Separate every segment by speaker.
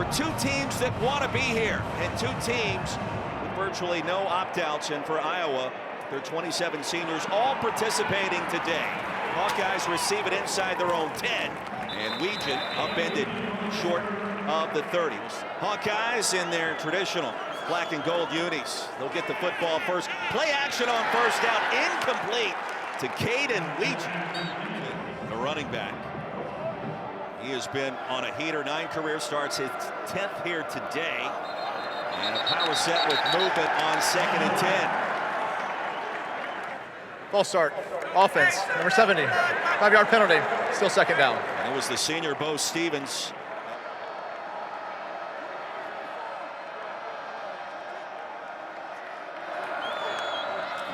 Speaker 1: are two teams that want to be here, and two teams with virtually no opt-outs. And for Iowa, their 27 seniors all participating today. Hawkeyes receive it inside their own 10, and Legion upended short of the 30s. Hawkeyes in their traditional black and gold unis. They'll get the football first. Play action on first down, incomplete to Caden Legion, the running back. He has been on a heater, 9 career starts, his 10th here today. And a power set with movement on 2nd and 10.
Speaker 2: Ball start, offense, number 70, 5-yard penalty, still 2nd down.
Speaker 1: That was the senior Bo Stevens.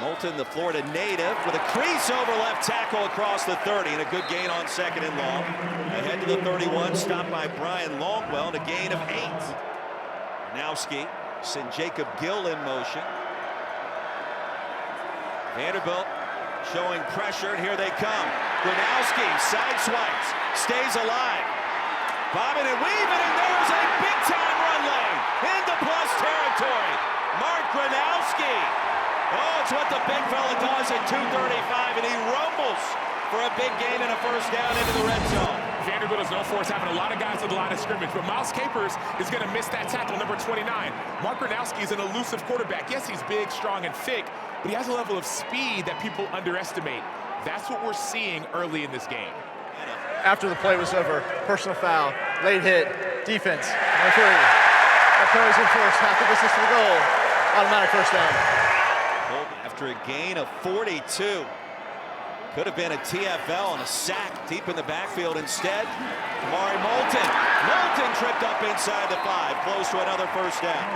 Speaker 1: Moulton, the Florida native, with a crease over left tackle across the 30, and a good gain on 2nd and long. Ahead to the 31, stopped by Brian Longwell, and a gain of 8. Gronowski sent Jacob Gill in motion. Vanderbilt showing pressure, and here they come. Gronowski side swipes, stays alive. Bobbing and weaving, and there's a big-time run lane into plus territory. Mark Gronowski. Oh, it's what the big fella does at 235, and he rumbles for a big gain and a first down into the red zone.
Speaker 3: Vanderbilt is known for having a lot of guys at the line of scrimmage, but Miles Capers is going to miss that tackle, number 29. Mark Gronowski is an elusive quarterback. Yes, he's big, strong, and thick, but he has a level of speed that people underestimate. That's what we're seeing early in this game.
Speaker 2: After the play was over, personal foul, late hit, defense, number 3. That penalty's enforced, half the distance to the goal, automatic first down.
Speaker 1: After a gain of 42. Could have been a TFL and a sack deep in the backfield instead. Kamari Moulton. Moulton tripped up inside the 5, close to another first down.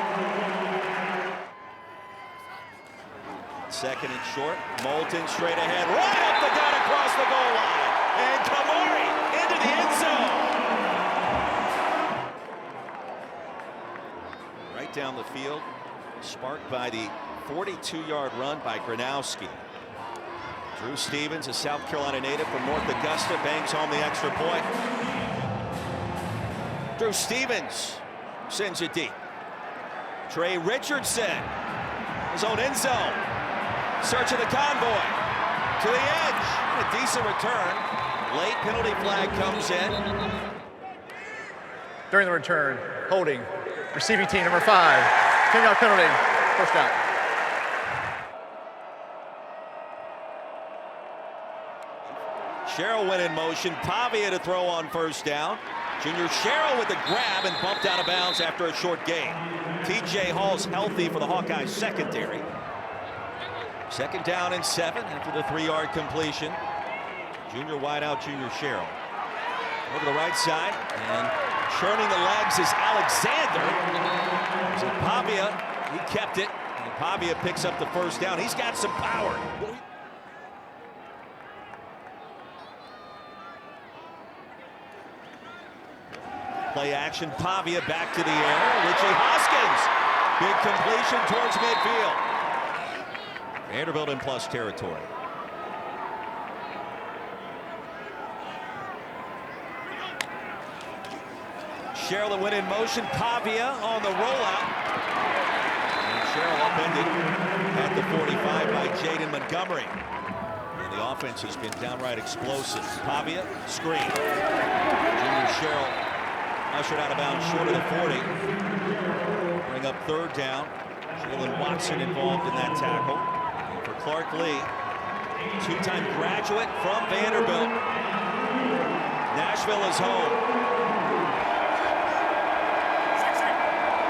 Speaker 1: 2nd and short. Moulton straight ahead, right up the gut across the goal line. And Kamari into the end zone. Right down the field, sparked by the 42-yard run by Gronowski. Drew Stevens, a South Carolina native from North Augusta, bangs home the extra point. Drew Stevens sends it deep. Trey Richardson, his own end zone. Search of the convoy to the edge. A decent return. Late penalty flag comes in.
Speaker 2: During the return, holding, receiving team number 5, 10-yard penalty, first down.
Speaker 1: Sherrill went in motion. Pavia to throw on first down. Junior Sherrill with the grab and bumped out of bounds after a short gain. TJ Hall's healthy for the Hawkeyes secondary. 2nd down and 7 after the 3-yard completion. Junior wideout, Junior Sherrill. Over the right side, and churning the legs is Alexander. So Pavia, he kept it, and Pavia picks up the first down. He's got some power. Play action, Pavia back to the air. Richie Hoskins, big completion towards midfield. Vanderbilt in plus territory. Sherrill went in motion, Pavia on the rollout. And Sherrill upended at the 45 by Jaden Montgomery. And the offense has been downright explosive. Pavia, screen. Junior Sherrill ushered out of bounds short of the 40. Bring up 3rd down. Jalen Watson involved in that tackle. And for Clark Lee, 2-time graduate from Vanderbilt. Nashville is home.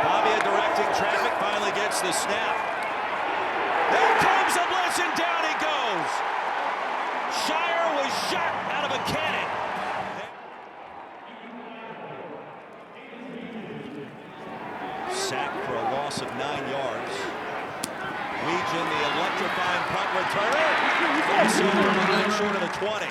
Speaker 1: Pavia directing traffic, finally gets the snap. There comes a blitz and down he goes. Shire was shot out of a cannon. Sack for a loss of 9 yards. Legion, the electrifying punt returner. Also short of the 20.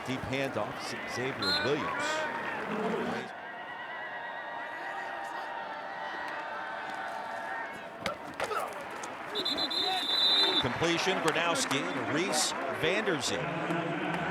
Speaker 1: Deep handoff, Xavier Williams. completion. Gronowski to Reese Vanderbilt.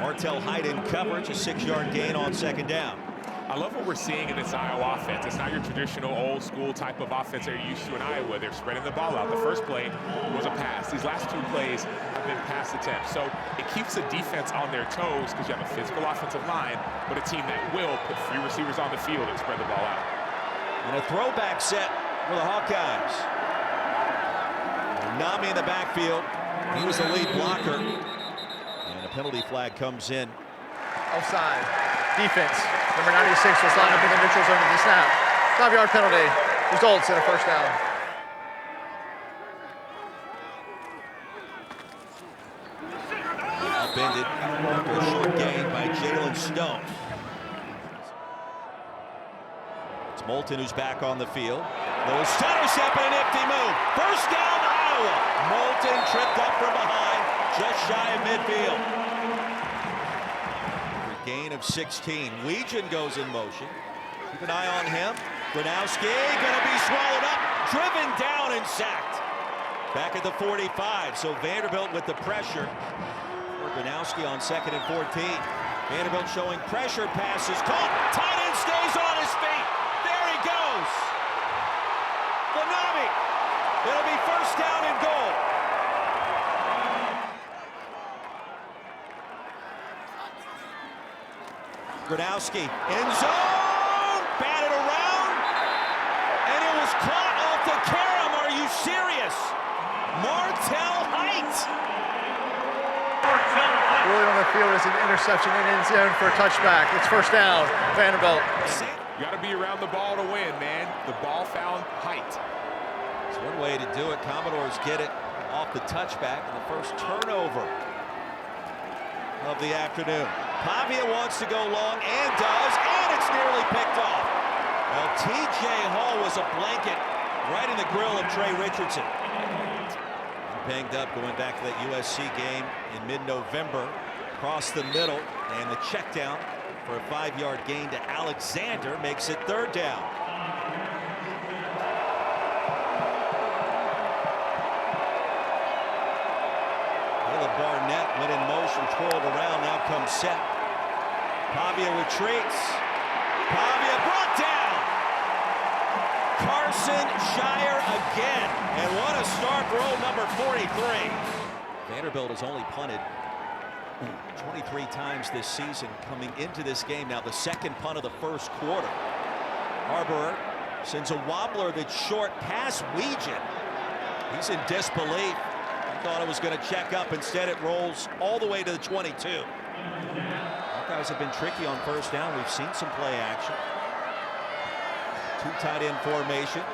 Speaker 1: Martel Hyde in coverage, a 6-yard gain on second down.
Speaker 3: I love what we're seeing in this Iowa offense. It's not your traditional old school type of offense that you're used to in Iowa. They're spreading the ball out. The first play was a pass. These last 2 plays have been pass attempts. So it keeps the defense on their toes because you have a physical offensive line, but a team that will put 3 receivers on the field and spread the ball out.
Speaker 1: And a throwback set for the Hawkeyes. Nami in the backfield. He was the lead blocker. And a penalty flag comes in.
Speaker 2: Offside. Defense. Number 96 was lined up in the neutral zone at the snap. 5-yard penalty. Results in a first down.
Speaker 1: Upended after a short gain by Jalen Stone. It's Moulton who's back on the field. Little stutter step and a nifty move. First down, Iowa. Moulton tripped up from behind, just shy of midfield. Gain of 16. Weegan goes in motion. Keep an eye on him. Gronowski gonna be swallowed up, driven down and sacked. Back at the 45, so Vanderbilt with the pressure. For Gronowski on 2nd and 14. Vanderbilt showing pressure, passes caught. Tight end stays on his feet. There he goes. Vanami. It'll be first down and goal. Gronowski, end zone, batted around, and it was caught off the carom. Are you serious? Martel Height.
Speaker 2: Really on the field is an interception in end zone for a touchback. It's first down, Vanderbilt.
Speaker 3: You got to be around the ball to win, man. The ball found Height.
Speaker 1: It's one way to do it. Commodores get it off the touchback, and the first turnover of the afternoon. Pavia wants to go long and does, and it's nearly picked off. Well, T.J. Hall was a blanket right in the grill of Trey Richardson. Banged up going back to that USC game in mid-November. Across the middle, and the check down for a 5-yard gain to Alexander makes it third down. Barnett went in motion, twirled around, now comes set. Pavia retreats. Pavia brought down. Carson Shire again. And what a start for old number 43. Vanderbilt has only punted 23 times this season coming into this game. Now the second punt of the first quarter. Harbour sends a wobbler that's short past Weegan. He's in disbelief. Thought it was going to check up. Instead, it rolls all the way to the 22. Hawkeyes have been tricky on first down. We've seen some play action. 2 tight end formation.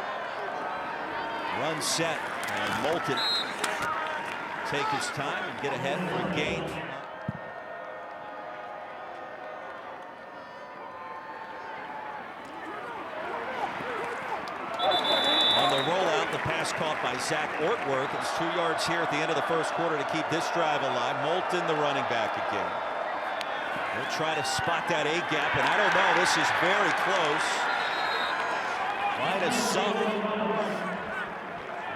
Speaker 1: Run set. And Moulton take his time and get ahead for a gain. Pass caught by Zach Ortworth. It's 2 yards here at the end of the first quarter to keep this drive alive. Moulton, the running back again. We'll try to spot that A gap, and I don't know. This is very close. Line is sunk.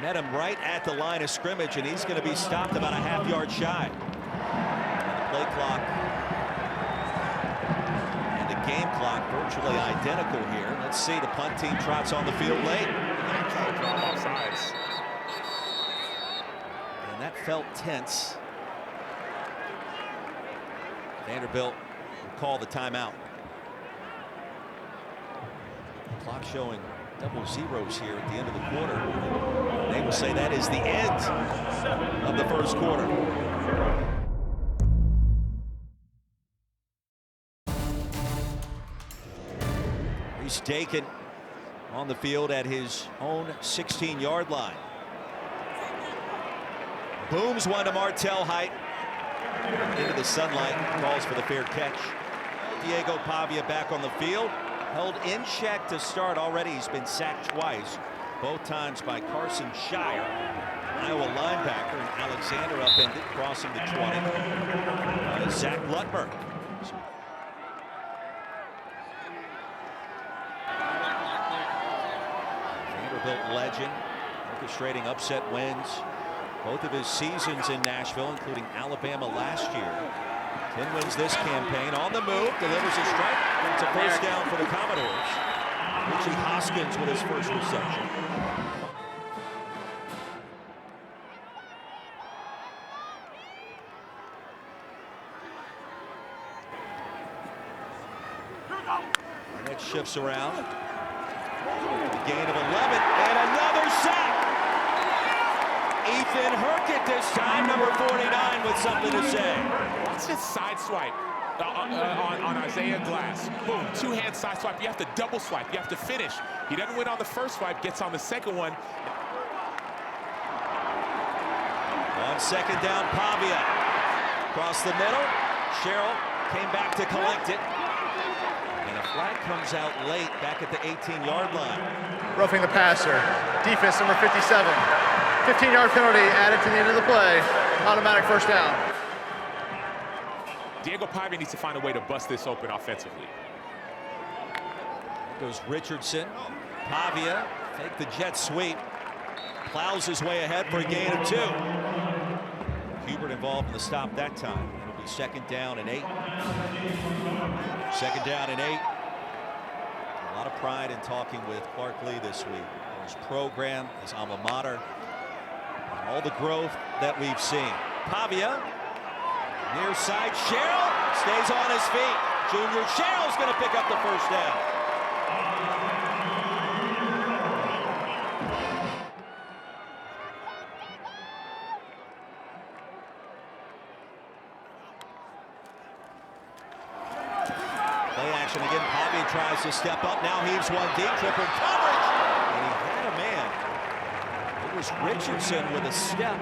Speaker 1: Met him right at the line of scrimmage, and he's going to be stopped about a half-yard shy. And the play clock and the game clock virtually identical here. Let's see, the punt team trots on the field late. And that felt tense. Vanderbilt will call the timeout. Clock showing double zeros here at the end of the quarter. They will say that is the end of the first quarter. Reese Dakin on the field at his own 16-yard line. Booms one to Martel Height. Into the sunlight, calls for the fair catch. Diego Pavia back on the field. Held in check to start already. He's been sacked twice, both times by Carson Shire, Iowa linebacker, and Alexander upended, crossing the 20. Zach Lutmer. Vanderbilt legend, orchestrating upset wins both of his seasons in Nashville, including Alabama last year. 10 wins this campaign. On the move, delivers a strike. It's a first down for the Commodores. Richie Hoskins with his first reception. And it shifts around. Gain of 11 and another sack. Ethan Herkett this time, number 49, with something to say.
Speaker 3: Watch this side swipe on Isaiah Glass. Boom, two-hand side swipe. You have to double swipe. You have to finish. He doesn't win on the first swipe, gets on the second one.
Speaker 1: On second down, Pavia. Across the middle, Sherrill came back to collect it. And a flag comes out late back at the 18-yard line.
Speaker 2: Roughing the passer. Defense number 57. 15-yard penalty added to the end of the play. Automatic first down.
Speaker 3: Diego Pavia needs to find a way to bust this open offensively.
Speaker 1: There goes Richardson. Pavia, take the jet sweep. Plows his way ahead for a gain of 2. Hubert involved in the stop that time. It'll be second down and 8. Second down and 8. A lot of pride in talking with Clark Lee this week. His program, his alma mater, and all the growth that we've seen. Pavia, near side, Sherrill stays on his feet. Junior Sherrill's going to pick up the first down. Play action again. Pavia tries to step up. Now heaves one deep. Triple coverage. And he had a man. It was Richardson with a step.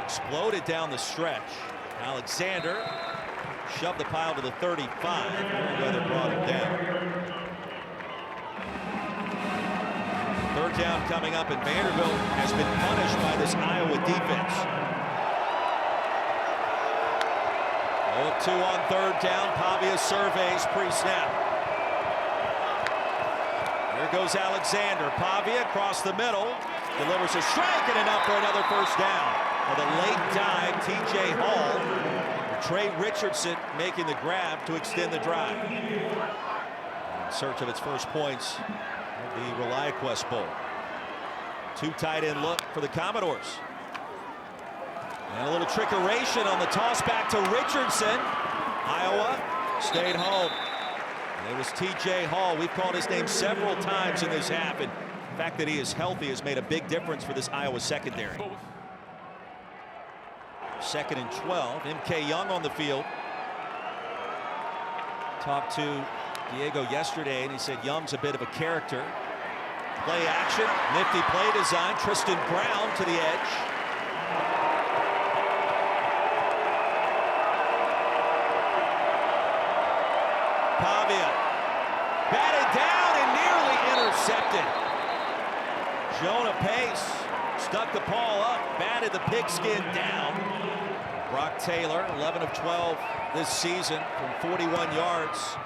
Speaker 1: Exploded down the stretch. Alexander shoved the pile to the 35. Weather brought him down. Third down coming up, and Vanderbilt has been punished by this Iowa defense. 0-2 on third down. Pavia surveys pre-snap. Here goes Alexander. Pavia across the middle. Delivers a strike and enough for another first down. With a late dive, T.J. Hall. Trey Richardson making the grab to extend the drive. In search of its first points of the ReliaQuest Bowl. 2 tight end look for the Commodores. And a little trickeration on the toss back to Richardson. Iowa stayed home. And it was T.J. Hall. We've called his name several times in this half. And the fact that he is healthy has made a big difference for this Iowa secondary. Second and 12. M.K. Young on the field. Talked to Diego yesterday, and he said Young's a bit of a character. Play action, nifty play design. Tristan Brown to the edge. Pavia batted down and nearly intercepted. Jonah Pace stuck the ball up, batted the pigskin down. Brock Taylor, 11 of 12 this season from 41 yards.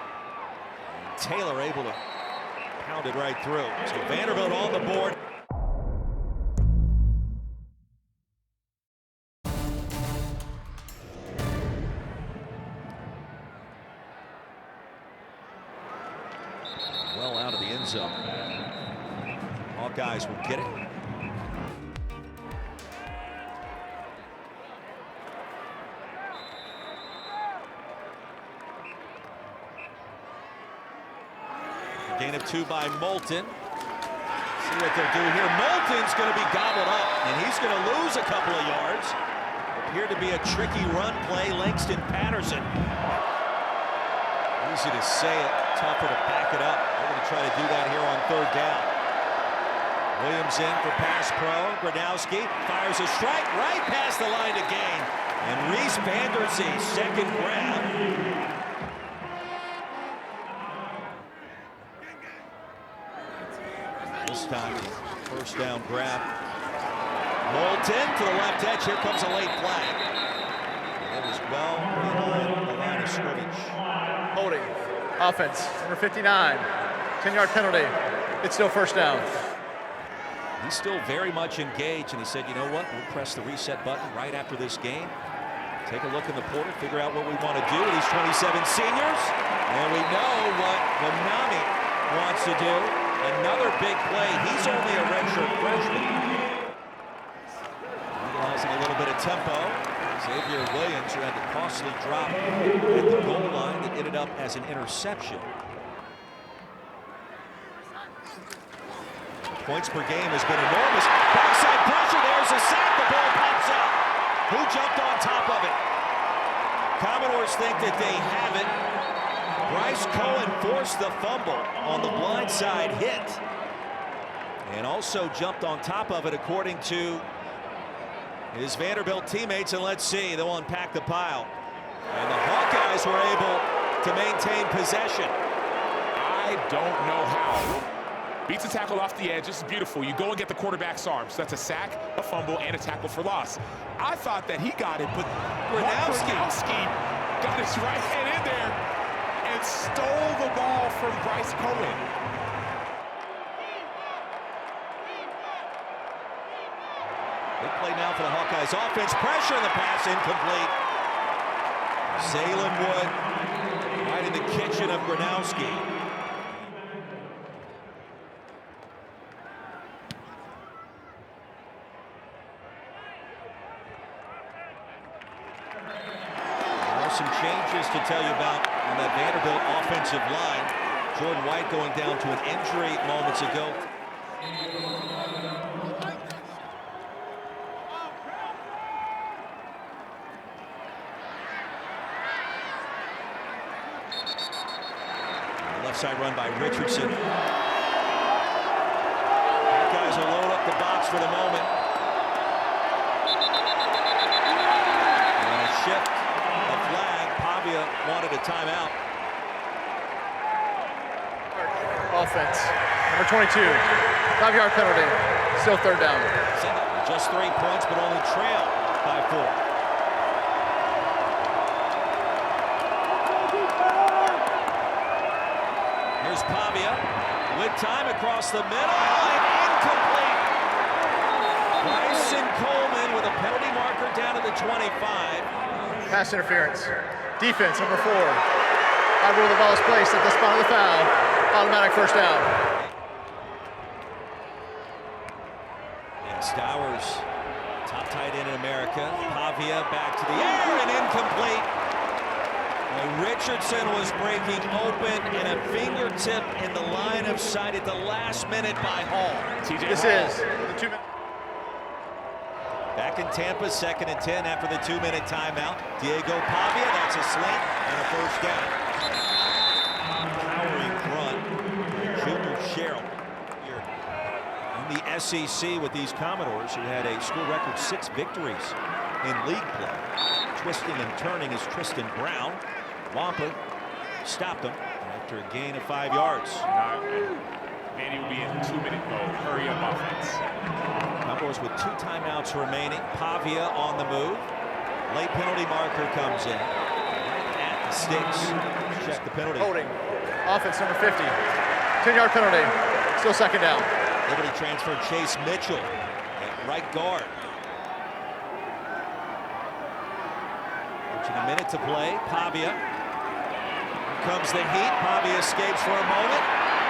Speaker 1: And Taylor able to pound it right through. So Vanderbilt on the board. Well out of the end zone. Hawkeyes will get it. Gain of 2 by Moulton. See what they'll do here. Moulton's going to be gobbled up, and he's going to lose a couple of yards. Appeared to be a tricky run play. Langston Patterson. Easy to say it, tougher to back it up. They're going to try to do that here on third down. Williams in for pass pro. Gronowski fires a strike right past the line to gain. And Reese Vanderzee, second grab. This time, first down grab. Moulton to the left edge. Here comes a late flag. It was well behind the line of scrimmage.
Speaker 2: Holding. Offense, number 59. 10-yard penalty. It's still first down.
Speaker 1: He's still very much engaged, and he said, you know what, we'll press the reset button right after this game. Take a look in the portal, figure out what we want to do with these 27 seniors. And we know what Wanami wants to do. Another big play. He's only a redshirt freshman. Utilizing a little bit of tempo. Xavier Williams, who had the costly drop at the goal line that ended up as an interception. Points per game has been enormous. Backside pressure, there's a sack, the ball pops out. Who jumped on top of it? Commodores think that they have it. Bryce Cohen forced the fumble on the blindside hit. And also jumped on top of it, according to his Vanderbilt teammates. And let's see, they'll unpack the pile. And the Hawkeyes were able to maintain possession.
Speaker 3: I don't know how. Beats a tackle off the edge. This is beautiful. You go and get the quarterback's arms. That's a sack, a fumble, and a tackle for loss. I thought that he got it, but Gronowski got his right hand in there and stole the ball from Bryce Cohen.
Speaker 1: Big play now for the Hawkeyes offense. Pressure in the pass, incomplete. Zaylen Wood right in the kitchen of Gronowski. Some changes to tell you about on that Vanderbilt offensive line. Jordan White going down to an injury moments ago. The left side run by Richardson. Guys will load up the box for the moment. And a shift. Wanted a timeout.
Speaker 2: Offense, number 22, 5-yard penalty, still third down.
Speaker 1: Just 3 points, but only trail by 4. Here's Pavia with time across the middle and incomplete. Bryson Coleman with a penalty marker down to the 25.
Speaker 2: Pass interference. Defense, number 4. I rule the ball is placed at the spot of the foul. Automatic first down.
Speaker 1: And Stowers, top tight end in America. Pavia back to the air and incomplete. And Richardson was breaking open in a fingertip in the line of sight at the last minute by Hall.
Speaker 2: This is the 2-minute.
Speaker 1: Back in Tampa, 2nd and 10 after the 2-minute timeout. Diego Pavia, that's a slant and a first down. Powering run. Junior Sherrill here in the SEC with these Commodores, who had a school record 6 victories in league play. Twisting and turning is Tristan Brown. Wampa stopped him after a gain of 5 yards.
Speaker 3: Manny will be in 2-minute mode. Hurry up offense.
Speaker 1: Commodores with 2 timeouts remaining. Pavia on the move. Late penalty marker comes in. Right at the sticks. Check the penalty.
Speaker 2: Holding. Offense, number 50. 10-yard penalty. Still second down.
Speaker 1: Liberty transfer Chase Mitchell at right guard. Approaching a minute to play. Pavia. Here comes the heat. Pavia escapes for a moment.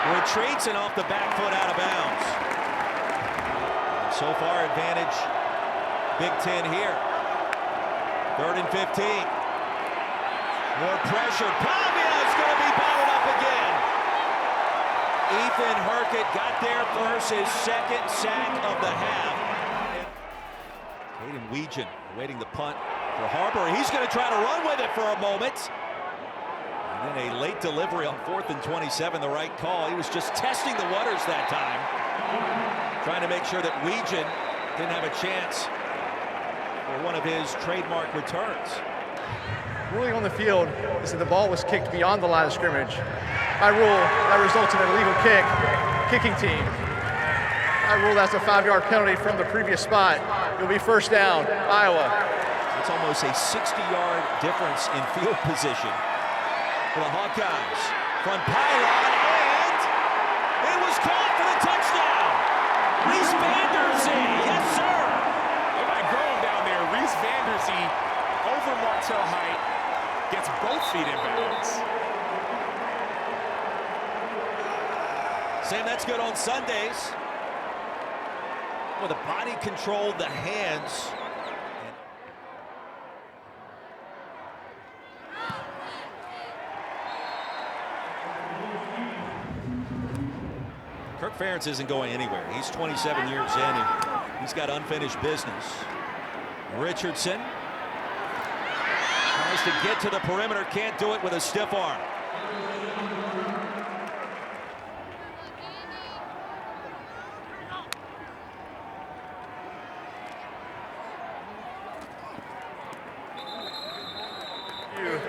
Speaker 1: Retreats and off the back foot out of bounds. And so far, advantage Big Ten here. 3rd and 15. More pressure. Pavia is going to be bottled up again. Ethan Herkett got there first, his 2nd sack of the half. Caden Weegan awaiting the punt for Harper. He's going to try to run with it for a moment. And then a late delivery on 4th and 27, the right call. He was just testing the waters that time, trying to make sure that Weegan didn't have a chance for one of his trademark returns.
Speaker 2: Ruling on the field is that the ball was kicked beyond the line of scrimmage. By rule, that results in an illegal kick. Kicking team. I rule that's a 5-yard penalty from the previous spot. It'll be first down, Iowa.
Speaker 1: It's almost a 60-yard difference in field position for the Hawkeyes. Front pylon, and it was caught for the touchdown. Reese Vanderzee, yes sir.
Speaker 3: They might grow him down there. Reese Vanderzee over Martell Height, gets both feet in bounds.
Speaker 1: Sam, that's good on Sundays. Well, the body controlled the hands. Kirk Ferentz isn't going anywhere. He's 27 years in, and he's got unfinished business. Richardson tries to get to the perimeter, can't do it with a stiff arm.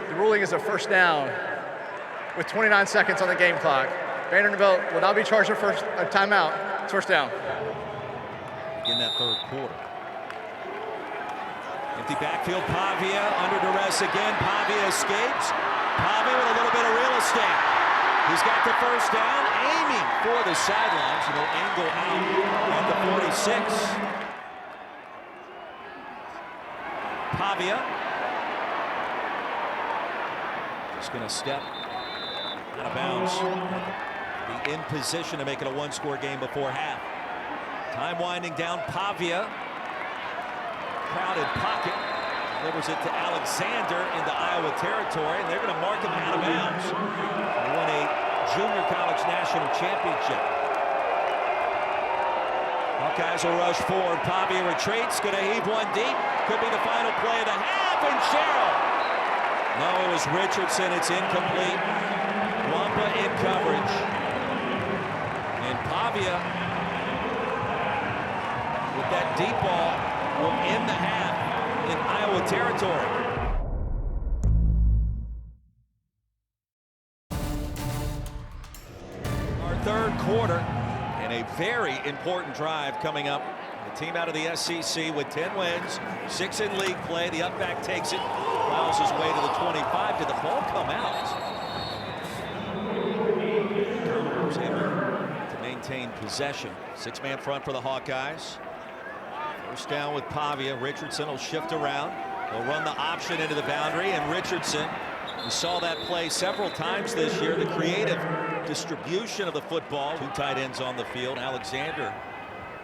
Speaker 2: The ruling is a first down with 29 seconds on the game clock. Vanderbilt will now be charged a timeout. It's first down.
Speaker 1: In that third quarter. Empty backfield, Pavia under duress again. Pavia escapes. Pavia with a little bit of real estate. He's got the first down, aiming for the sidelines, and he'll angle out at the 46. Pavia just going to step out of bounds. Be in position to make it a one-score game before half. Time winding down. Pavia, crowded pocket, delivers it to Alexander into Iowa territory, and they're going to mark him out of bounds. They won a junior college national championship. Hawkeyes will rush forward. Pavia retreats, going to heave one deep. Could be the final play of the half, and Sherrill. No, it was Richardson. It's incomplete. Wampa in coverage. And Pavia, with that deep ball, will end the half in Iowa territory. Our third quarter, and a very important drive coming up. The team out of the SEC with 10 wins, 6 in league play. The upback takes it, plows his way to the 25. Did the ball come out? Was able to maintain possession. 6-man front for the Hawkeyes. First down with Pavia. Richardson will shift around. They'll run the option into the boundary, and Richardson, we saw that play several times this year. The creative distribution of the football. 2 tight ends on the field. Alexander,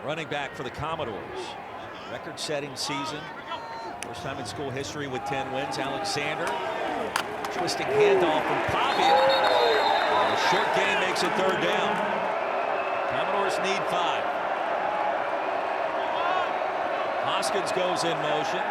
Speaker 1: running back for the Commodores. Record-setting season. First time in school history with 10 wins. Alexander, twisting handoff from Pavia. And a short gain makes it third down. Commodores need 5. Hoskins goes in motion.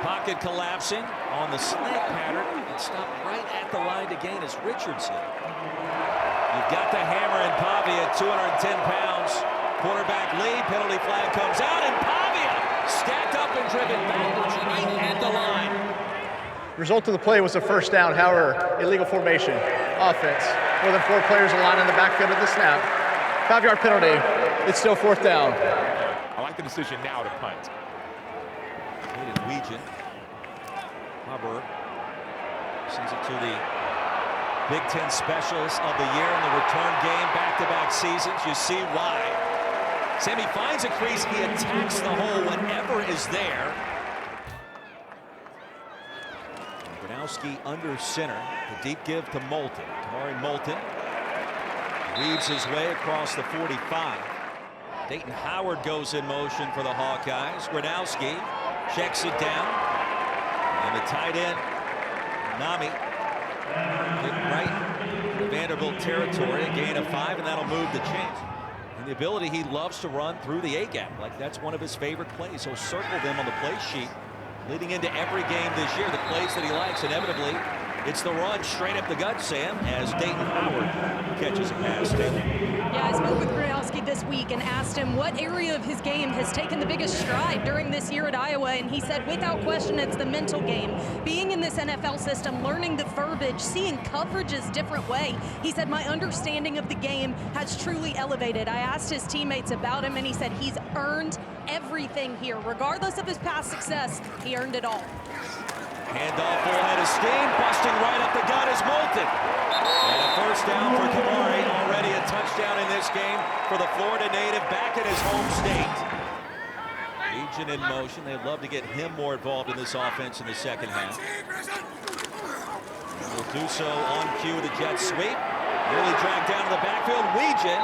Speaker 1: Pocket collapsing on the slant pattern, and stopped right at the line to gain is Richardson. You've got the hammer in Pavia at 210 pounds. Quarterback lead, penalty flag comes out, and Pavia stacked up and driven backwards right at the line.
Speaker 2: Result of the play was a first down. However, illegal formation. Offense. More than 4 players aligned in the backfield of the snap. 5-yard penalty. It's still fourth down.
Speaker 3: I like the decision now to punt.
Speaker 1: Hayden Weegan. Hubbard sends it to the Big Ten Specialist of the Year in the return game, back-to-back seasons. You see why. Sammy finds a crease. He attacks the hole whenever is there. Gronowski under center. The deep give to Moulton. Tamari Moulton weaves his way across the 45. Dayton Howard goes in motion for the Hawkeyes. Gronowski checks it down. And the tight end, Nami, getting right to Vanderbilt territory. A gain of 5, and that'll move the chains. And the ability he loves to run through the A-gap. Like that's one of his favorite plays. He'll circle them on the play sheet leading into every game this year. The plays that he likes, inevitably, it's the run straight up the gut, Sam, as Dayton Howard catches a pass.
Speaker 4: Yeah, I spoke with Gronowski this week and asked him what area of his game has taken the biggest stride during this year at Iowa, and he said without question it's the mental game. Being in this NFL system, learning the verbiage, seeing coverages different way. He said my understanding of the game has truly elevated. I asked his teammates about him, and he said he's earned everything here. Regardless of his past success, he earned it all.
Speaker 1: Handoff full head of steam, busting right up the gut is Moulton. And a first down for Kamari, already a touchdown in this game for the Florida native back in his home state. Legion in motion. They'd love to get him more involved in this offense in the second half. And will do so on cue, the jet sweep. Nearly dragged down to the backfield. Legion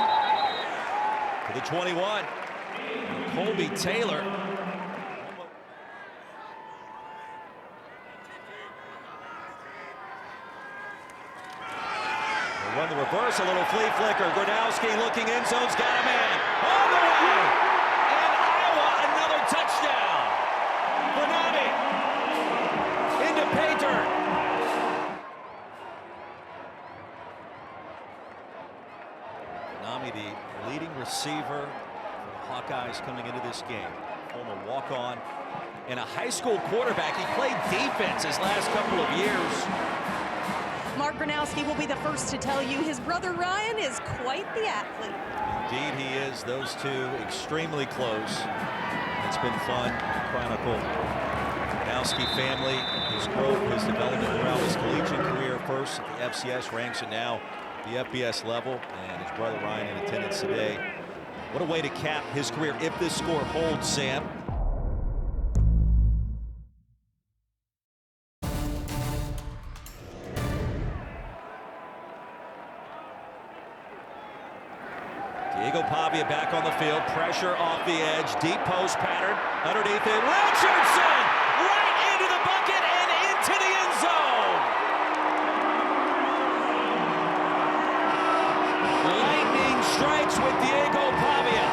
Speaker 1: to the 21. And Colby Taylor. They'll run the reverse, a little flea flicker. Gronowski looking end zone's got a man. All the way! And Iowa, another touchdown. Bonami into Pater. Bonami, the leading receiver for the Hawkeyes coming into this game. Former walk-on and a high school quarterback. He played defense his last couple of years.
Speaker 4: Mark Gronowski will be the first to tell you his brother Ryan is quite the athlete.
Speaker 1: Indeed he is. Those two extremely close. It's been fun to chronicle Gronowski family, his growth, his development throughout his collegiate career. First at the FCS ranks and now the FBS level. And his brother Ryan in attendance today. What a way to cap his career if this score holds, Sam. Diego Pavia back on the field, pressure off the edge, deep post pattern, underneath it, Richardson! Right into the bucket and into the end zone! Lightning strikes with Diego Pavia.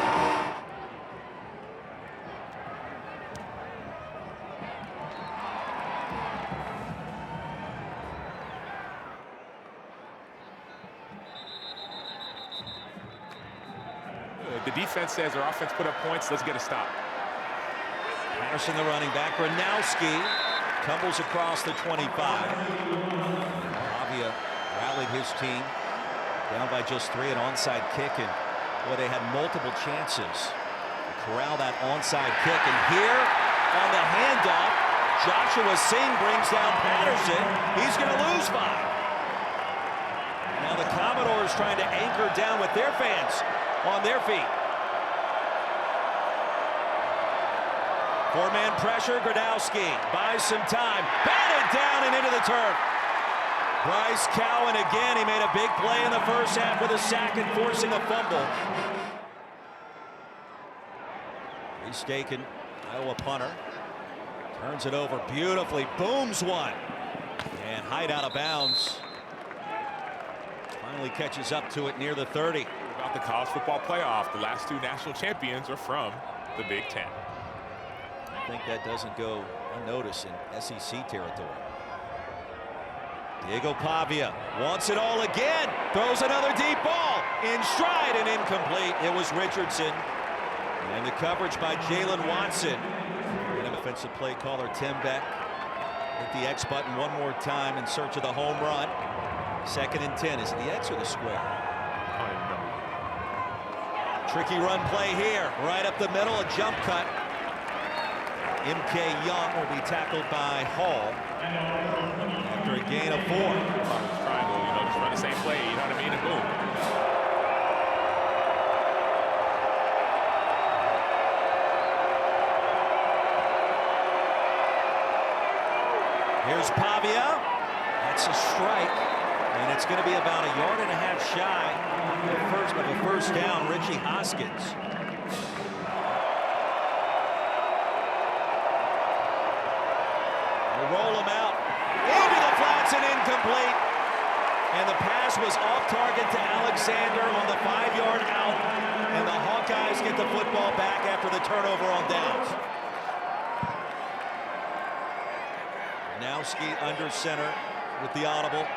Speaker 3: The defense says our offense put up points. Let's get a stop.
Speaker 1: Patterson, the running back. Gronowski tumbles across the 25. Pavia rallied his team. Down by just 3, an onside kick. And boy, they had multiple chances to corral that onside kick. And here on the handoff, Joshua Singh brings down Patterson. He's going to lose 5. Now the Commodores trying to anchor down with their fans on their feet. 4-man pressure, Gronowski buys some time, batted down and into the turf. Bryce Cowan again, he made a big play in the first half with a sack and forcing a fumble. Restaken, Iowa punter, turns it over beautifully, booms one, and Hyde out of bounds. Finally catches up to it near the 30.
Speaker 3: About the college football playoff, the last 2 national champions are from the Big Ten.
Speaker 1: I think that doesn't go unnoticed in SEC territory. Diego Pavia wants it all again. Throws another deep ball. In stride and incomplete. It was Richardson. And the coverage by Jalen Watson. And offensive play caller Tim Beck. Hit the X button one more time in search of the home run. 2nd and 10. Is it the X or the square?
Speaker 3: I don't know.
Speaker 1: Tricky run play here. Right up the middle. A jump cut. M.K. Young will be tackled by Hall after a gain of 4.
Speaker 3: Triangle, you know, just run the same play, you know what I mean, and boom.
Speaker 1: Here's Pavia. That's a strike, and it's going to be about 1.5 yards shy of a first down. Richie Hoskins. Roll him out into the flats and incomplete, and the pass was off target to Alexander on the 5-yard out, and the Hawkeyes get the football back after the turnover on downs. Gronowski under center with the audible.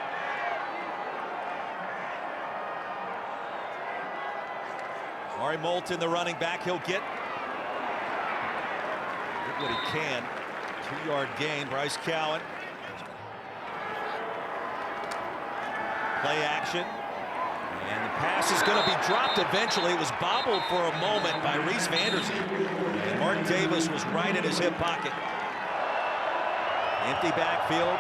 Speaker 1: Ari Moulton, the running back, he'll get what he can. 2-yard gain. Bryce Cowan. Play action. And the pass is going to be dropped eventually. It was bobbled for a moment by Reese Vanderbilt. And Mark Davis was right in his hip pocket. Empty backfield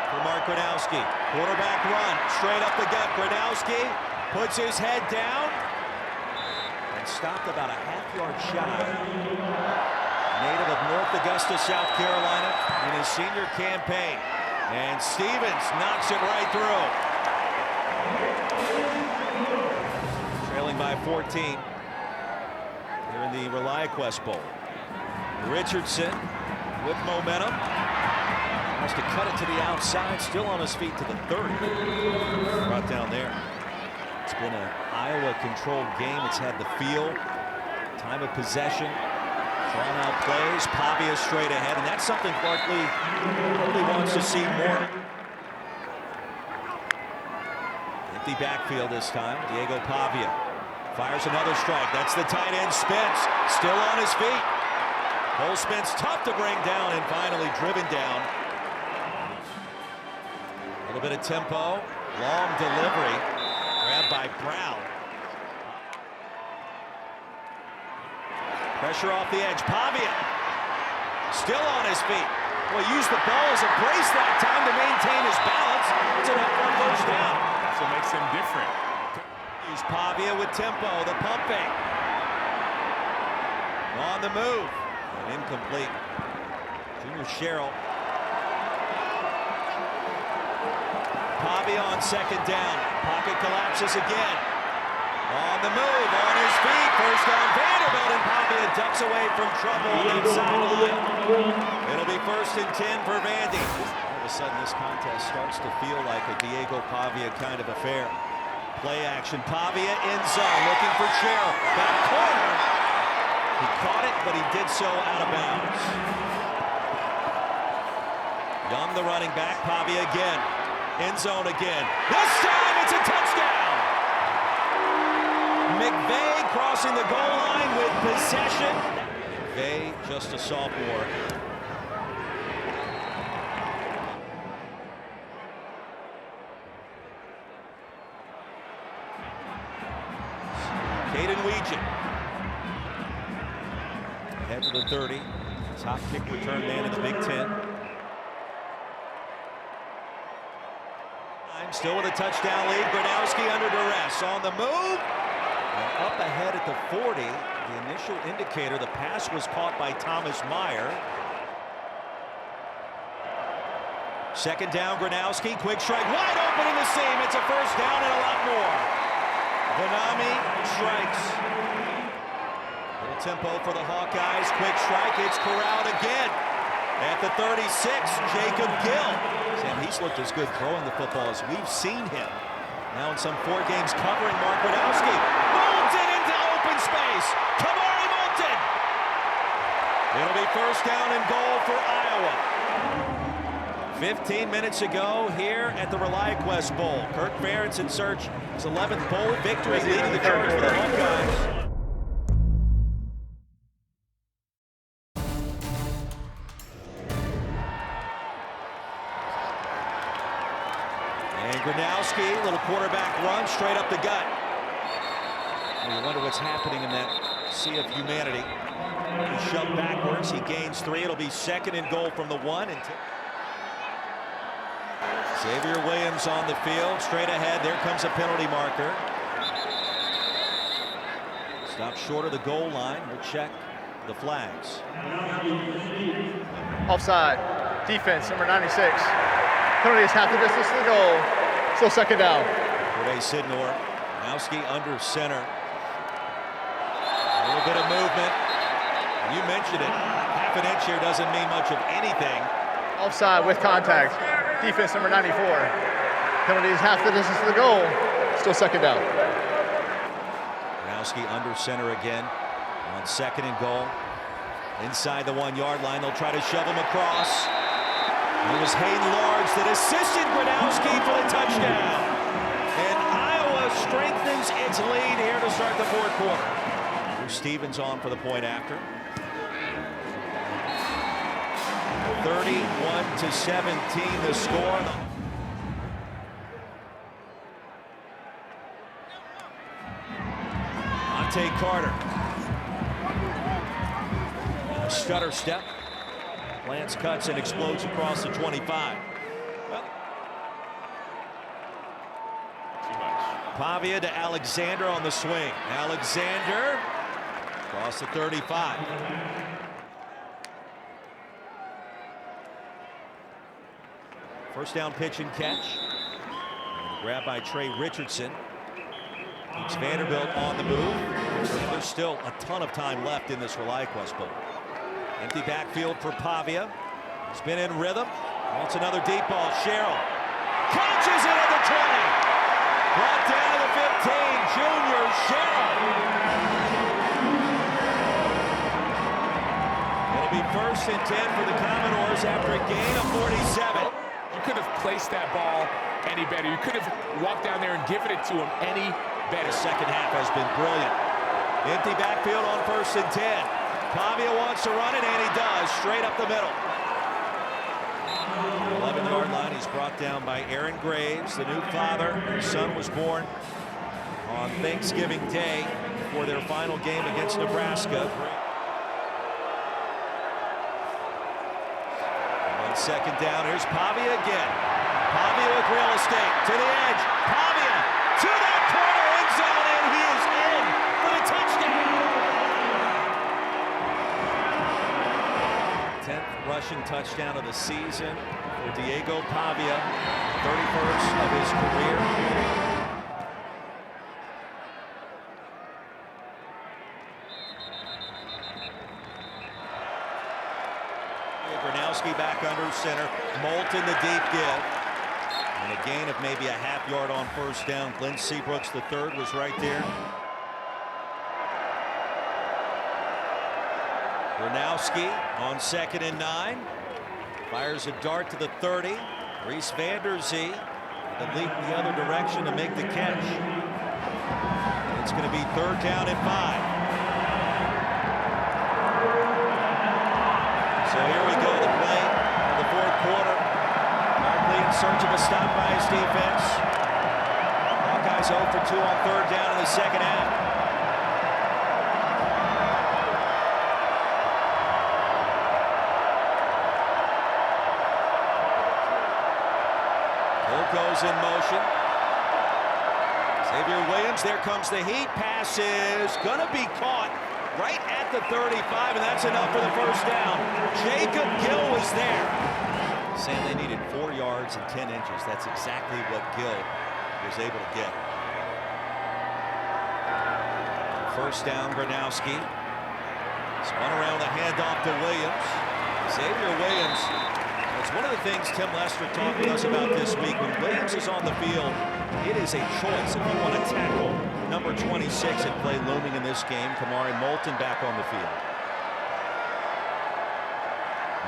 Speaker 1: for Mark Gronowski. Quarterback run, straight up the gut. Gronowski puts his head down and stopped about a half-yard shy. Native of North Augusta, South Carolina, in his senior campaign. And Stevens knocks it right through. Trailing by 14 here in the ReliaQuest Bowl. Richardson with momentum. Has to cut it to the outside, still on his feet to the 30. Brought down there. It's been an Iowa-controlled game. It's had the feel, time of possession, drawn-out plays. Pavia straight ahead, and that's something Clark Lee really wants to see more. Empty backfield this time. Diego Pavia fires another strike. That's the tight end, Spence, still on his feet. Cole Spence tough to bring down and finally driven down. A little bit of tempo, long delivery, grabbed by Brown. Pressure off the edge, Pavia still on his feet. Well, used the ball as a brace that time to maintain his balance. It's an up-one first down.
Speaker 3: That's what makes him different.
Speaker 1: Use Pavia with tempo, the pumping. On the move, and incomplete. Junior Sherrill. Pavia on second down. Pocket collapses again. On the move, on his feet. First down, Vanderbilt, and Pavia ducks away from trouble on that sideline. It'll be 1st and 10 for Vandy. All of a sudden, this contest starts to feel like a Diego Pavia kind of affair. Play action, Pavia in zone, looking for Sherrill. Back corner. He caught it, but he did so out of bounds. Young, the running back, Pavia again. End zone again. This time it's a touchdown. McVay crossing the goal line with possession. McVay, just a sophomore. Caden Weegin. Head to the 30. Top kick return man in the Big Ten. Still with a touchdown lead. Gronowski under duress. On the move. And up ahead at the 40. The initial indicator, the pass was caught by Thomas Meyer. Second down, Gronowski. Quick strike. Wide open in the seam. It's a first down and a lot more. Vanami strikes. Little tempo for the Hawkeyes. Quick strike. It's corralled again. At the 36, Jacob Gill. And he's looked as good throwing the football as we've seen him. Now in some 4 games covering Mark Gronowski. Moulton into open space. Kamari Moulton. It'll be first down and goal for Iowa. 15 minutes ago here at the ReliaQuest Bowl. Kirk Ferentz in search of his 11th bowl victory, leading the charge for the Hawkeyes. And Gronowski, little quarterback run straight up the gut. And you wonder what's happening in that sea of humanity. He's shoved backwards. He gains 3. It'll be second and goal from the 1. And Xavier Williams on the field. Straight ahead. There comes a penalty marker. Stopped short of the goal line. We'll check the flags.
Speaker 2: Offside. Defense, number 96. Penalty is half the distance to the goal. Still second down.
Speaker 1: Corday Sidnor. Gronowski under center. A little bit of movement. You mentioned it. Half an inch here doesn't mean much of anything.
Speaker 2: Offside with contact. Defense, number 94. Penalty is half the distance to the goal. Still second down.
Speaker 1: Gronowski under center again on second and goal. Inside the 1-yard line, they'll try to shove him across. It was Hayden Large that assisted Gronowski for the touchdown. And Iowa strengthens its lead here to start the 4th quarter. Bruce Stevens on for the point after. 31-17 the score. Devontae Carter. A stutter step. Lance cuts and explodes across the 25. Well,
Speaker 3: too much.
Speaker 1: Pavia to Alexander on the swing. Alexander across the 35. First down pitch and catch. And a grab by Trey Richardson. Keeps Vanderbilt on the move. There's still a ton of time left in this ReliaQuest bowl. Empty backfield for Pavia. He's been in rhythm. Wants another deep ball. Sherrill catches it at the 20. Brought down to the 15. Junior Sherrill. It'll be 1st and 10 for the Commodores after a gain of 47.
Speaker 3: You could have placed that ball any better. You could have walked down there and given it to him any better.
Speaker 1: The second half has been brilliant. Empty backfield on 1st and 10. Pavia wants to run it, and he does, straight up the middle. 11-yard line. He's brought down by Aaron Graves, the new father. His son was born on Thanksgiving Day for their final game against Nebraska. On 2nd down, here's Pavia again. Pavia with real estate to the edge. Pavia to that corner end zone, and he is in for the touchdown. 10th rushing touchdown of the season for Diego Pavia, 31st of his career. Gronowski back under center. Moulton the deep give. And a gain of maybe a half yard on 1st down. Glenn Seabrooks the third was right there. Gronowski on 2nd and 9. Fires a dart to the 30. Reese Vanderzee the leap in the other direction to make the catch. It's going to be 3rd down and 5. So here we go, the play of the 4th quarter. Barkley in search of a stop by his defense. Hawkeyes 0 for 2 on 3rd down in the second half. Hill goes in motion. Xavier Williams, there comes the heat. Pass is gonna be caught right at the 35, and that's enough for the 1st down. Jacob Gill was there. Saying they needed 4 yards and 10 inches. That's exactly what Gill was able to get. 1st down, Gronowski. Spun around the handoff to Williams. Xavier Williams. It's one of the things Tim Lester talked with us about this week. When Williams is on the field, it is a choice if you want to tackle number 26 at play looming in this game. Kamari Moulton back on the field.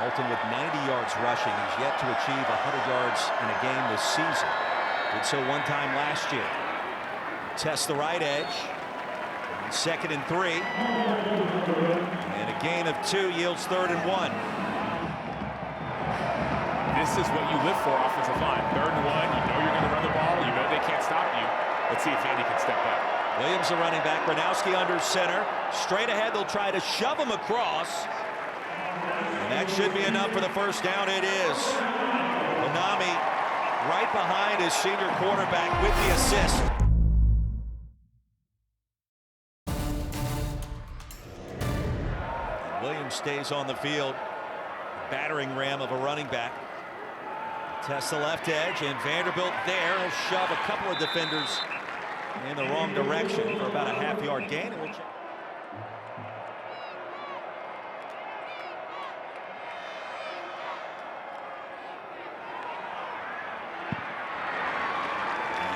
Speaker 1: Moulton with 90 yards rushing. He's yet to achieve 100 yards in a game this season. Did so one time last year. Test the right edge. 2nd and 3. And a gain of 2 yields 3rd and 1.
Speaker 3: This is what you live for, offensive line. 3rd and 1, you know you're going to run the ball. You know they can't stop you. Let's see if Andy can step up.
Speaker 1: Williams, the running back. Gronowski under center. Straight ahead, they'll try to shove him across. And that should be enough for the 1st down. It is. Onami right behind his senior quarterback with the assist. And Williams stays on the field. Battering ram of a running back. Tests the left edge, and Vanderbilt there will shove a couple of defenders in the wrong direction for about a half-yard gain. And we'll check.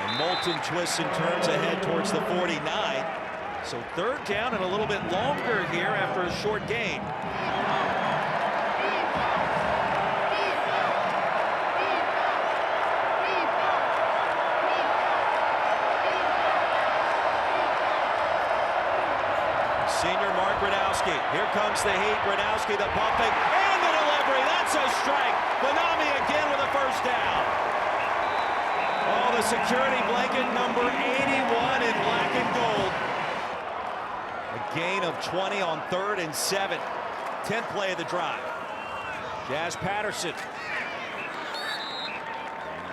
Speaker 1: And Moulton twists and turns ahead towards the 49. So 3rd down and a little bit longer here after a short gain. Senior Mark Gronowski. Here comes the heat. Gronowski, the pumping, and the delivery. That's a strike. Onami again with a 1st down. Oh, the security blanket number 81 in black and gold. gain of 20 on 3rd and 7. 10th play of the drive. Jazz Patterson.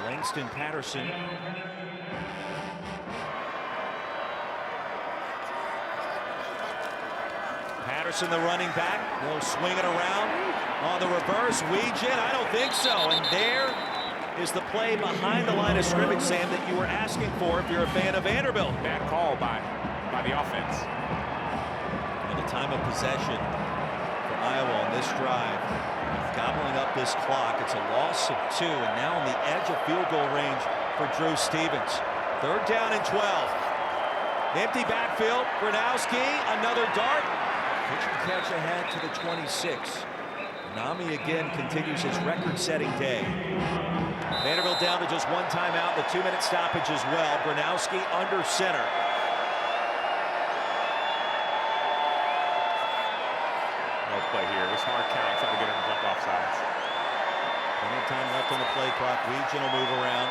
Speaker 1: Langston Patterson. Patterson, the running back, will swing it around on the reverse. Weegin, I don't think so. And there is the play behind the line of scrimmage, Sam, that you were asking for if you're a fan of Vanderbilt.
Speaker 3: Bad call by the offense.
Speaker 1: And the time of possession for Iowa on this drive, gobbling up this clock. It's a loss of 2, and now on the edge of field goal range for Drew Stevens. 3rd down and 12. Empty backfield. Gronowski, another dart. Pitch and catch ahead to the 26. Nami again continues his record-setting day. Vanderbilt down to just 1 timeout, the 2-minute stoppage as well. Gronowski under center.
Speaker 3: No play here. It's hard count, trying to get him to jump off sides.
Speaker 1: Plenty of time left on the play clock. Weegin will move around.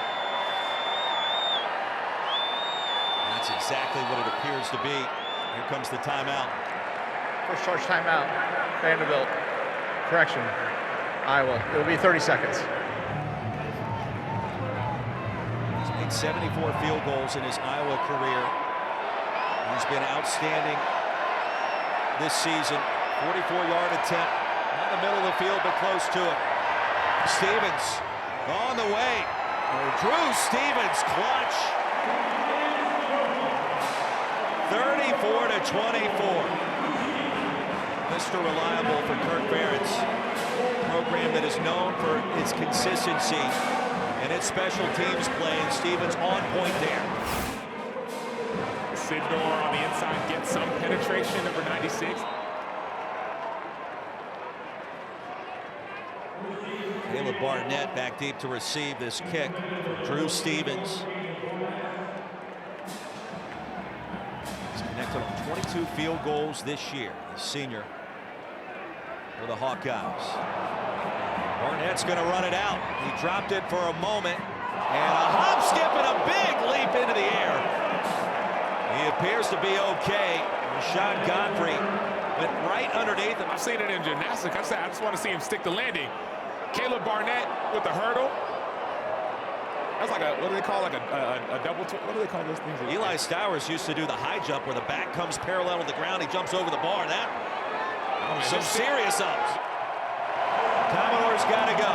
Speaker 1: That's exactly what it appears to be. Here comes the timeout.
Speaker 2: First charge timeout, Vanderbilt. Correction, Iowa. It will be 30 seconds.
Speaker 1: He's made 74 field goals in his Iowa career. He's been outstanding this season. 44-yard attempt. Not in the middle of the field, but close to it. Stevens on the way. Drew Stevens, clutch. 34-24. Mr. Reliable for Kirk Barrett's program that is known for its consistency and its special teams play, and Stevens on point there.
Speaker 3: Sidnor on the inside gets some penetration, number 96.
Speaker 1: Caleb Barnett back deep to receive this kick. Drew Stevens. He's connected on 22 field goals this year, the senior for the Hawkeyes. Barnett's going to run it out. He dropped it for a moment, and a hop, skip, and a big leap into the air. He appears to be okay. Rashad Godfrey went right underneath him.
Speaker 3: I've seen it in gymnastics. I just want to see him stick the landing. Caleb Barnett with the hurdle. That's like a, what do they call, like a double, what do they call those things?
Speaker 1: Eli Stowers used to do the high jump where the back comes parallel to the ground. He jumps over the bar. That some serious ups. Commodores got to go.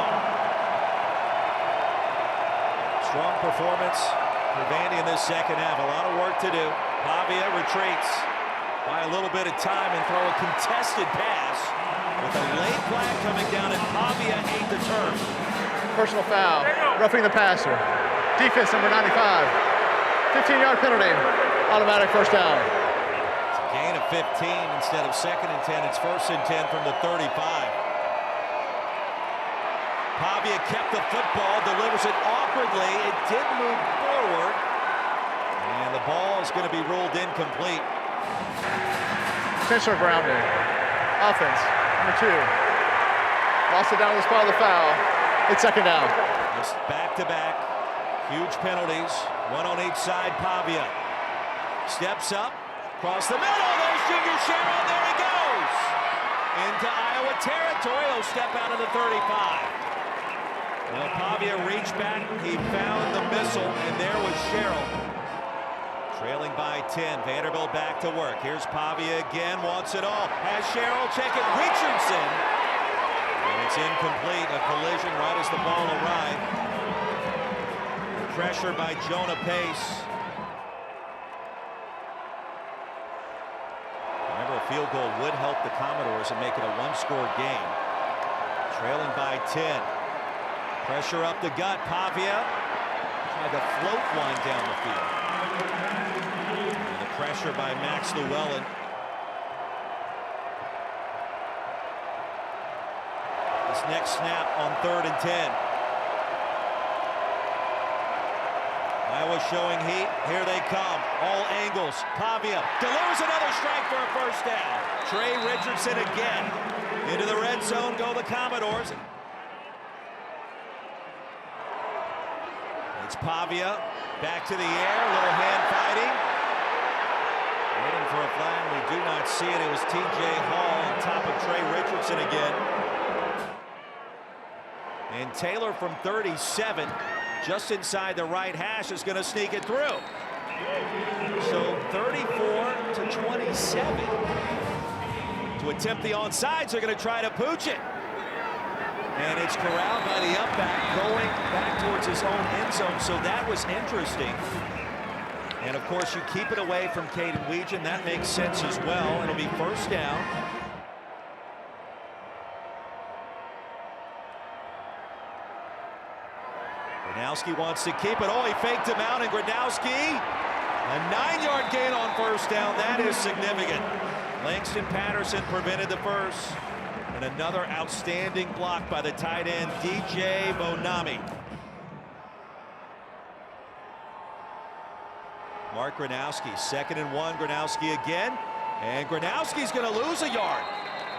Speaker 1: Strong performance for Vandy in this second half. A lot of work to do. Pavia retreats by a little bit of time and throw a contested pass with a late flag coming down, and Pavia ate the turn.
Speaker 2: Personal foul, roughing the passer. Defense number 95. 15-yard penalty. Automatic first down.
Speaker 1: It's a gain of 15 instead of 2nd and 10. It's 1st and 10 from the 35. Pavia kept the football, delivers it awkwardly. It did move forward, and the ball is going to be ruled incomplete.
Speaker 2: Intentional grounding. Offense, number 2. Lost it down to the spot of the foul. It's 2nd down.
Speaker 1: Just back-to-back, huge penalties. 1 on each side. Pavia steps up, across the middle. There's Junior Sherrill. There he goes. Into Iowa territory. He'll step out of the 35. Well, Pavia reached back. He found the missile, and there was Sherrill. Trailing by 10. Vanderbilt back to work. Here's Pavia again. Wants it all. Has Sherrill. Check it. Richardson. And it's incomplete. A collision right as the ball arrived. Pressure by Jonah Pace. Remember, a field goal would help the Commodores and make it a 1-score game. Trailing by 10. Pressure up the gut. Pavia tried to float one down the field. And the pressure by Max Llewellyn. This next snap on 3rd and 10. Iowa showing heat. Here they come. All angles. Pavia delivers another strike for a first down. Trey Richardson again. Into the red zone go the Commodores. It's Pavia back to the air. Little hand fighting. Heading for a flag. We do not see it. It was T.J. Hall on top of Trey Richardson again. And Taylor from 37, just inside the right hash, is going to sneak it through. So 34 to 27. To attempt the onside, they're going to try to pooch it. And it's corralled by the up back, going back towards his own end zone. So that was interesting. And of course, you keep it away from Caden Weegan. That makes sense as well. It'll be first down. Gronowski wants to keep it. Oh, he faked him out, and Gronowski, a 9-yard gain on first down. That is significant. Langston Patterson prevented the first. And another outstanding block by the tight end, DJ Bonami. Mark Gronowski, 2nd and 1. Gronowski again. And Gronowski's going to lose a yard.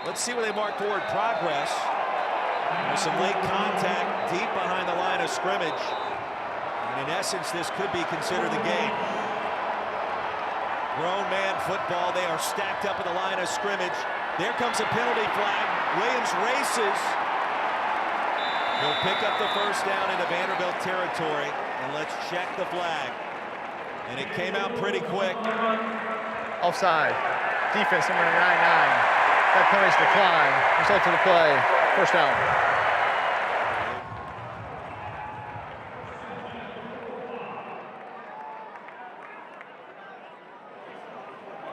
Speaker 1: Let's see where they mark forward progress. There's some late contact deep behind the line of scrimmage. And in essence, this could be considered a gain. Grown man football. They are stacked up at the line of scrimmage. There comes a penalty flag. Williams races. He'll pick up the first down into Vanderbilt territory. And let's check the flag. And it came out pretty quick.
Speaker 2: Offside. Defense number 99. That penalty's declined. Result of the play. First down.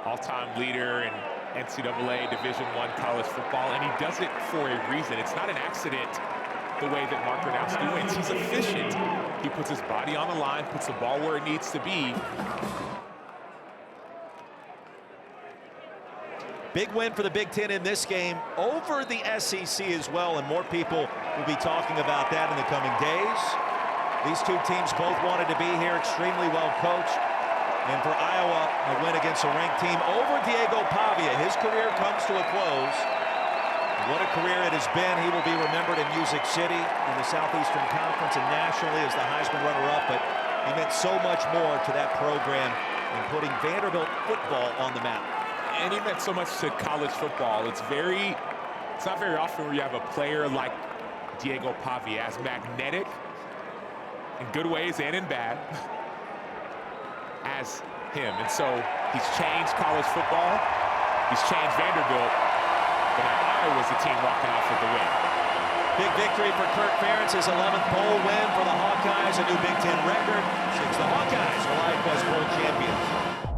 Speaker 3: All-time leader in NCAA Division I college football, and he does it for a reason. It's not an accident the way that Mark Gronowski wins. He's efficient. He puts his body on the line, puts the ball where it needs to be.
Speaker 1: Big win for the Big Ten in this game over the SEC as well, and more people will be talking about that in the coming days. These two teams both wanted to be here, extremely well coached. And for Iowa, a win against a ranked team over Diego Pavia. His career comes to a close. What a career it has been. He will be remembered in Music City, in the Southeastern Conference, and nationally as the Heisman runner-up. But he meant so much more to that program in putting Vanderbilt football on the map.
Speaker 3: And he meant so much to college football. It's not very often where you have a player like Diego Pavia, as magnetic in good ways and in bad as him. And so he's changed college football. He's changed Vanderbilt. But now Iowa's the team walking off with the win.
Speaker 1: Big victory for Kirk Ferentz, his 11th bowl win for the Hawkeyes, a new Big Ten record. Since the Hawkeyes are ReliaQuest World Champions.